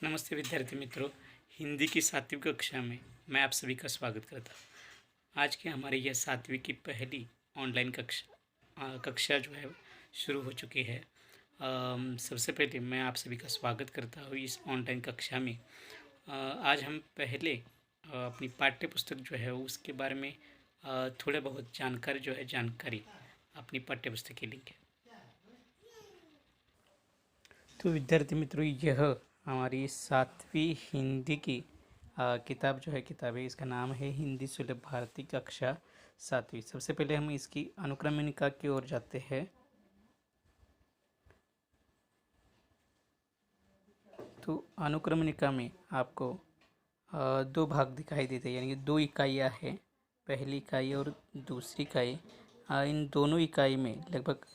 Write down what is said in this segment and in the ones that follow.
नमस्ते विद्यार्थी मित्रों। हिंदी की 7वीं कक्षा में मैं आप सभी का स्वागत करता हूँ। आज की हमारी यह 7वीं की पहली ऑनलाइन कक्षा जो है शुरू हो चुकी है। सबसे पहले मैं आप सभी का स्वागत करता हूँ इस ऑनलाइन कक्षा में। आज हम पहले अपनी पाठ्य पुस्तक जो है उसके बारे में थोड़े बहुत जानकारी अपनी पाठ्य पुस्तक की लिंक है। तो विद्यार्थी मित्रों, यह हमारी 7वीं हिंदी की किताब किताब है। इसका नाम है हिंदी सुलभ भारती कक्षा 7वीं। सबसे पहले हम इसकी अनुक्रमणिका की ओर जाते हैं। तो अनुक्रमणिका में आपको दो भाग दिखाई देते हैं, यानी कि दो इकाइयाँ हैं, पहली इकाई और दूसरी इकाई। इन दोनों इकाई में लगभग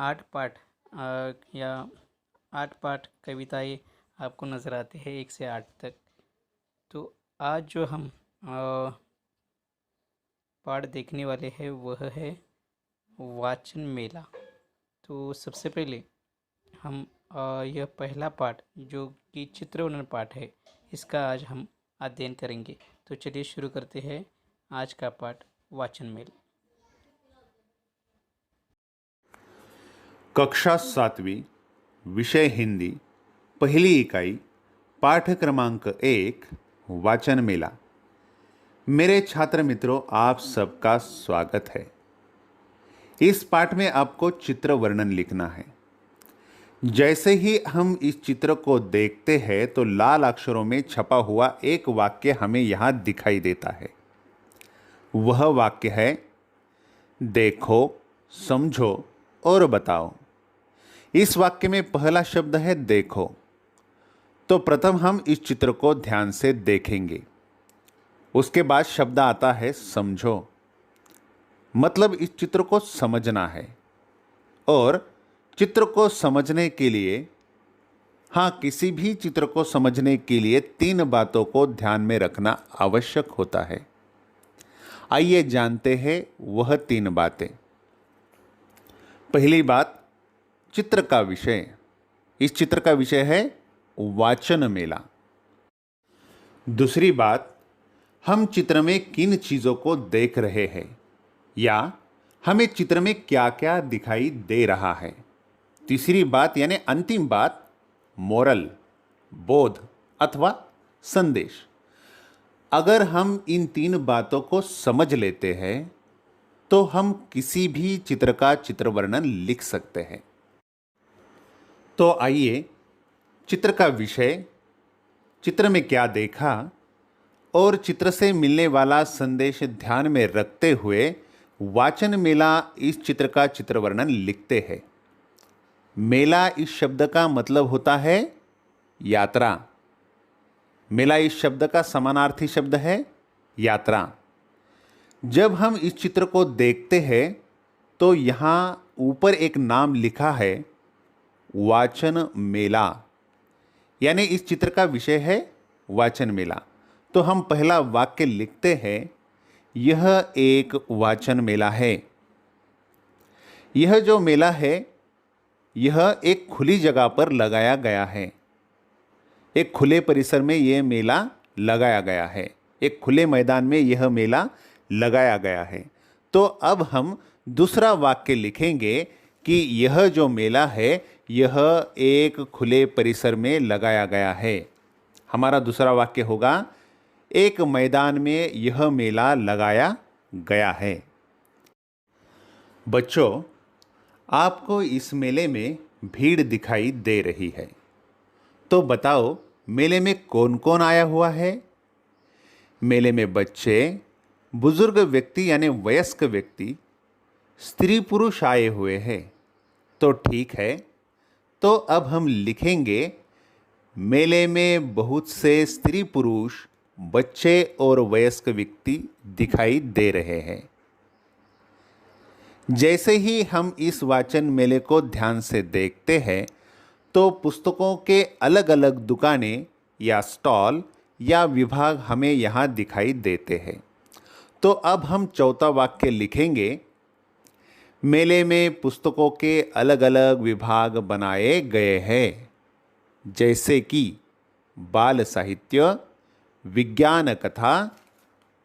8 पाठ या 8 पाठ कविताएं आपको नज़र आते हैं, 1 से 8 तक। तो आज जो हम पाठ देखने वाले हैं वह है वाचन मेला। तो सबसे पहले हम यह पहला पाठ जो कि चित्रवर्णन पाठ है, इसका आज हम अध्ययन करेंगे। तो चलिए शुरू करते हैं आज का पाठ वाचन मेला। कक्षा 7वीं, विषय हिंदी, पहली इकाई, पाठ क्रमांक 1, वाचन मेला। मेरे छात्र मित्रों, आप सबका स्वागत है। इस पाठ में आपको चित्र वर्णन लिखना है। जैसे ही हम इस चित्र को देखते हैं तो लाल अक्षरों में छपा हुआ एक वाक्य हमें यहां दिखाई देता है। वह वाक्य है, देखो, समझो और बताओ। इस वाक्य में पहला शब्द है देखो। तो प्रथम हम इस चित्र को ध्यान से देखेंगे। उसके बाद शब्द आता है समझो, मतलब इस चित्र को समझना है। और चित्र को समझने के लिए, किसी भी चित्र को समझने के लिए 3 बातों को ध्यान में रखना आवश्यक होता है। आइए जानते हैं वह 3 बातें। पहली बात, चित्र का विषय। इस चित्र का विषय है वाचन मेला। दूसरी बात, हम चित्र में किन चीजों को देख रहे हैं या हमें चित्र में क्या क्या दिखाई दे रहा है। तीसरी बात यानी अंतिम बात, मोरल, बोध अथवा संदेश। अगर हम इन 3 बातों को समझ लेते हैं तो हम किसी भी चित्र का चित्र वर्णन लिख सकते हैं। तो आइए चित्र का विषय, चित्र में क्या देखा और चित्र से मिलने वाला संदेश ध्यान में रखते हुए वाचन मेला इस चित्र का चित्र वर्णन लिखते हैं। मेला इस शब्द का मतलब होता है यात्रा। मेला इस शब्द का समानार्थी शब्द है यात्रा। जब हम इस चित्र को देखते हैं तो यहाँ ऊपर एक नाम लिखा है वाचन मेला, यानी इस चित्र का विषय है वाचन मेला। तो हम पहला वाक्य लिखते हैं, यह एक वाचन मेला है। यह जो मेला है यह एक खुली जगह पर लगाया गया है। एक खुले परिसर में यह मेला लगाया गया है। एक खुले मैदान में यह मेला लगाया गया है। तो अब हम दूसरा वाक्य लिखेंगे कि यह जो मेला है यह एक खुले परिसर में लगाया गया है। हमारा दूसरा वाक्य होगा, एक मैदान में यह मेला लगाया गया है। बच्चों, आपको इस मेले में भीड़ दिखाई दे रही है। तो बताओ, मेले में कौन कौन आया हुआ है? मेले में बच्चे, बुजुर्ग व्यक्ति यानी वयस्क व्यक्ति, स्त्री पुरुष आए हुए हैं। तो ठीक है, तो अब हम लिखेंगे, मेले में बहुत से स्त्री पुरुष, बच्चे और वयस्क व्यक्ति दिखाई दे रहे हैं। जैसे ही हम इस वाचन मेले को ध्यान से देखते हैं तो पुस्तकों के अलग अलग दुकानें या स्टॉल या विभाग हमें यहाँ दिखाई देते हैं। तो अब हम चौथा वाक्य लिखेंगे, मेले में पुस्तकों के अलग अलग विभाग बनाए गए हैं, जैसे कि बाल साहित्य, विज्ञान कथा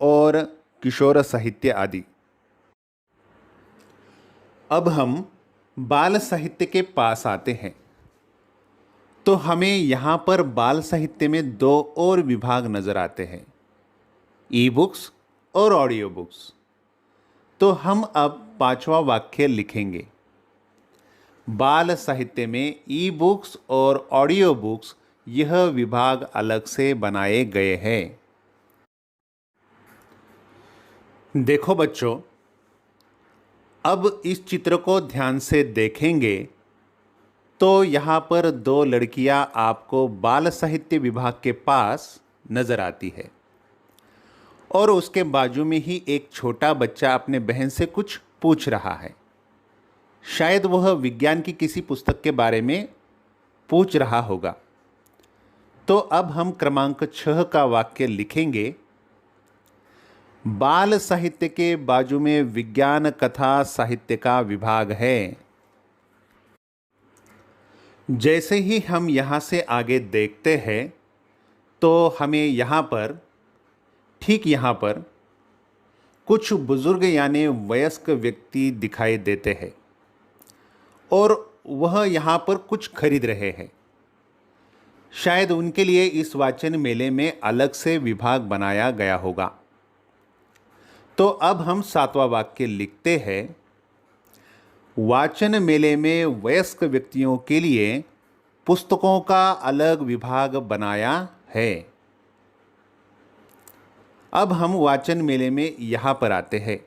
और किशोर साहित्य आदि। अब हम बाल साहित्य के पास आते हैं तो हमें यहाँ पर बाल साहित्य में दो और विभाग नज़र आते हैं, ई बुक्स और ऑडियो बुक्स। तो हम अब पांचवा वाक्य लिखेंगे। बाल साहित्य में ई बुक्स और ऑडियो बुक्स यह विभाग अलग से बनाए गए हैं। देखो बच्चों, अब इस चित्र को ध्यान से देखेंगे तो यहाँ पर दो लड़कियाँ आपको बाल साहित्य विभाग के पास नज़र आती है और उसके बाजू में ही एक छोटा बच्चा अपने बहन से कुछ पूछ रहा है। शायद वह विज्ञान की किसी पुस्तक के बारे में पूछ रहा होगा। तो अब हम क्रमांक 6 का वाक्य लिखेंगे। बाल साहित्य के बाजू में विज्ञान कथा साहित्य का विभाग है। जैसे ही हम यहाँ से आगे देखते हैं तो हमें यहाँ पर, ठीक यहाँ पर कुछ बुजुर्ग यानी वयस्क व्यक्ति दिखाई देते हैं और वह यहाँ पर कुछ खरीद रहे हैं। शायद उनके लिए इस वाचन मेले में अलग से विभाग बनाया गया होगा। तो अब हम 7वां वाक्य लिखते हैं। वाचन मेले में वयस्क व्यक्तियों के लिए पुस्तकों का अलग विभाग बनाया है। अब हम वाचन मेले में यहाँ पर आते हैं।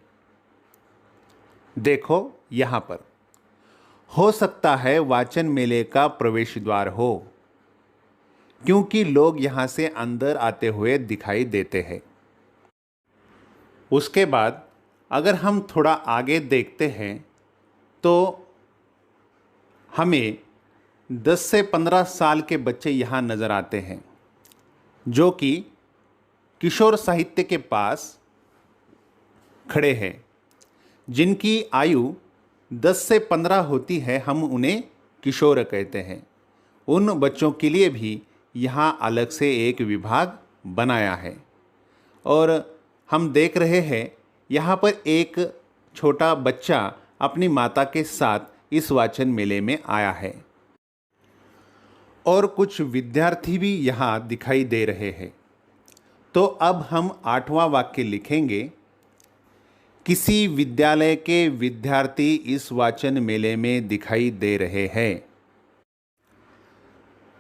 देखो यहाँ पर, हो सकता है वाचन मेले का प्रवेश द्वार हो, क्योंकि लोग यहाँ से अंदर आते हुए दिखाई देते हैं। उसके बाद अगर हम थोड़ा आगे देखते हैं तो हमें 10 से 15 साल के बच्चे यहाँ नज़र आते हैं जो कि किशोर साहित्य के पास खड़े हैं। जिनकी आयु 10 से 15 होती है, हम उन्हें किशोर कहते हैं। उन बच्चों के लिए भी यहाँ अलग से एक विभाग बनाया है। और हम देख रहे हैं यहाँ पर एक छोटा बच्चा अपनी माता के साथ इस वाचन मेले में आया है और कुछ विद्यार्थी भी यहाँ दिखाई दे रहे हैं। तो अब हम 8वां वाक्य लिखेंगे। किसी विद्यालय के विद्यार्थी इस वाचन मेले में दिखाई दे रहे हैं।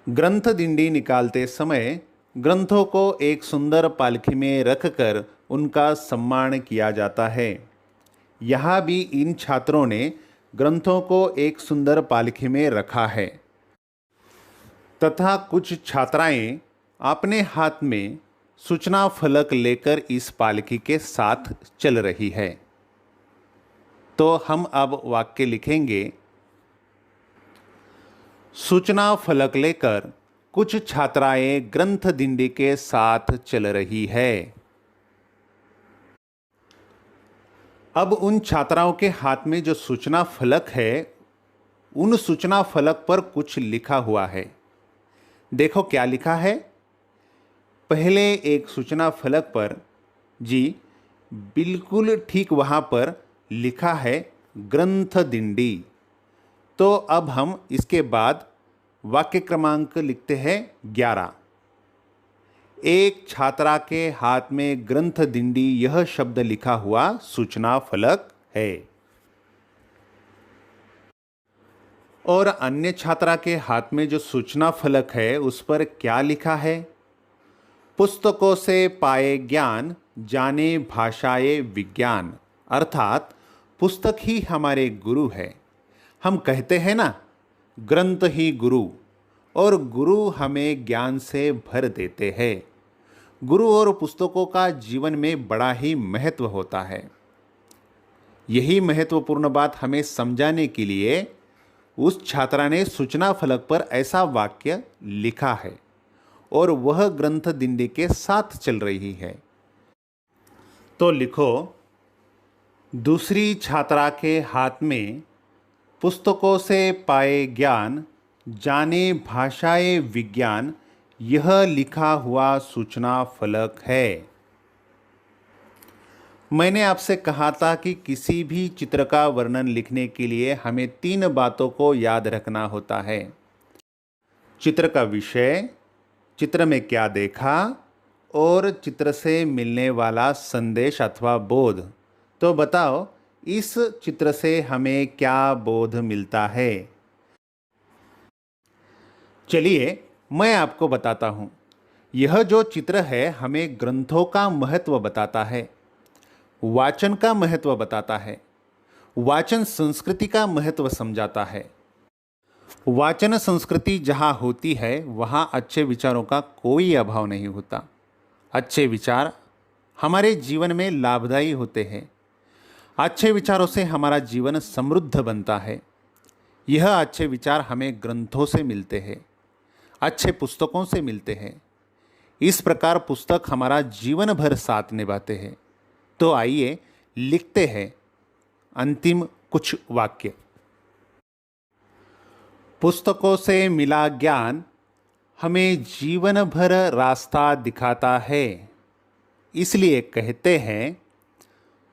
ग्रंथ दिंडी निकालते समय ग्रंथों को एक सुंदर पालकी में रखकर उनका सम्मान किया जाता है। यहाँ भी इन छात्रों ने ग्रंथों को एक सुंदर पालकी में रखा है तथा कुछ छात्राएं अपने हाथ में सूचना फलक लेकर इस पालकी के साथ चल रही है। तो हम अब वाक्य लिखेंगे। सूचना फलक लेकर कुछ छात्राएं ग्रंथ दिंडी के साथ चल रही है। अब उन छात्राओं के हाथ में जो सूचना फलक है, उन सूचना फलक पर कुछ लिखा हुआ है। देखो क्या लिखा है। पहले एक सूचना फलक पर, जी बिल्कुल ठीक वहाँ पर लिखा है ग्रंथ दिंडी। तो अब हम इसके बाद वाक्य क्रमांक लिखते हैं 11। एक छात्रा के हाथ में ग्रंथ दिंडी यह शब्द लिखा हुआ सूचना फलक है। और अन्य छात्रा के हाथ में जो सूचना फलक है उस पर क्या लिखा है। पुस्तकों से पाए ज्ञान, जाने भाषाए विज्ञान। अर्थात पुस्तक ही हमारे गुरु है। हम कहते हैं ना, ग्रंथ ही गुरु, और गुरु हमें ज्ञान से भर देते हैं। गुरु और पुस्तकों का जीवन में बड़ा ही महत्व होता है। यही महत्वपूर्ण बात हमें समझाने के लिए उस छात्रा ने सूचना फलक पर ऐसा वाक्य लिखा है और वह ग्रंथ दिंडी के साथ चल रही है। तो लिखो, दूसरी छात्रा के हाथ में पुस्तकों से पाए ज्ञान, जाने भाषाए विज्ञान यह लिखा हुआ सूचना फलक है। मैंने आपसे कहा था कि किसी भी चित्र का वर्णन लिखने के लिए हमें 3 बातों को याद रखना होता है। चित्र का विषय, चित्र में क्या देखा और चित्र से मिलने वाला संदेश अथवा बोध। तो बताओ, इस चित्र से हमें क्या बोध मिलता है? चलिए मैं आपको बताता हूँ। यह जो चित्र है हमें ग्रंथों का महत्व बताता है, वाचन का महत्व बताता है, वाचन संस्कृति का महत्व समझाता है। वाचन संस्कृति जहाँ होती है वहाँ अच्छे विचारों का कोई अभाव नहीं होता। अच्छे विचार हमारे जीवन में लाभदायी होते हैं। अच्छे विचारों से हमारा जीवन समृद्ध बनता है। यह अच्छे विचार हमें ग्रंथों से मिलते हैं, अच्छे पुस्तकों से मिलते हैं। इस प्रकार पुस्तक हमारा जीवन भर साथ निभाते हैं। तो आइए लिखते हैं अंतिम कुछ वाक्य। पुस्तकों से मिला ज्ञान हमें जीवन भर रास्ता दिखाता है। इसलिए कहते हैं,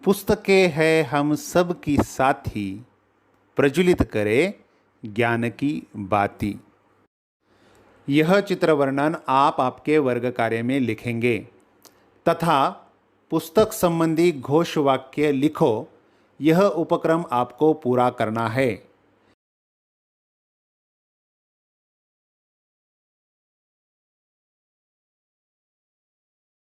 पुस्तकें हैं हम सब की साथी, प्रज्वलित करे ज्ञान की बाती। यह चित्र वर्णन आप आपके वर्ग कार्य में लिखेंगे तथा पुस्तक संबंधी घोष वाक्य लिखो। यह उपक्रम आपको पूरा करना है।